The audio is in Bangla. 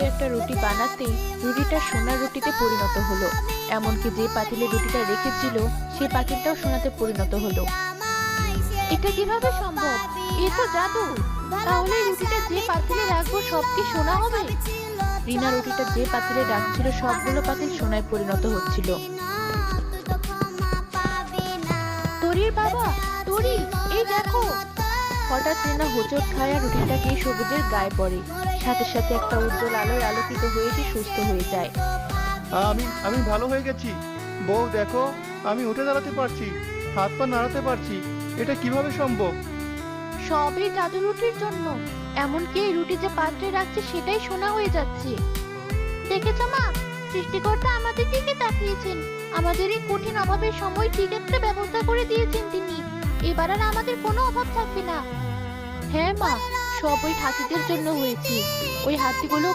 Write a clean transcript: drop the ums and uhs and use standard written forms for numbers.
একটা রুটি বানাতেই রুটিটা সোনার রুটিতে পরিণত হলো। এমনকি যে পাতিলে রুটিটা রেখেছিল সেই পাতিলটাও সোনাতে পরিণত হলো। এটা কিভাবে সম্ভব? এ তো জাদু। তাহলে এই রুটিটা যে পাতিলে রাখবো সব কি সোনা হবে? রিনা রুটিটা যে পাতিলে রাখছিল সবগুলো পাতিল সোনায় পরিণত হচ্ছিল। তরির বাবা, তরি, এই দেখো! হঠাৎ রিনা হোঁচট খায় আর রুটিটাকে সবুজের গায়ে পড়ে। সাথে সাথে একটা উজ্জ্বল আলোয় আলোকিত হয়ে সে সুস্থ হয়ে যায়। আমি আমি ভালো হয়ে গেছি। বউ দেখো, আমি উঠে দাঁড়াতে পারছি, হাত পা নাড়াতে পারছি। এটা কিভাবে সম্ভব? সবই জাদু রুটির জন্য। এমনকি এই রুটি যে পাত্রে রাখছে সেটাই সোনা হয়ে যাচ্ছে। দেখেছো মা, সৃষ্টিকর্তা আমাদের দিকে তাকিয়েছেন। আমাদের এই কঠিন অভাবের সময় ঠিক একটা ব্যবস্থা করে দিয়েছেন তিনি। এবার আর আমাদের কোনো অভাব থাকবে না। হ্যাঁ মা, সব ওই হাতিদের জন্য হয়েছে। ওই হাতিগুলো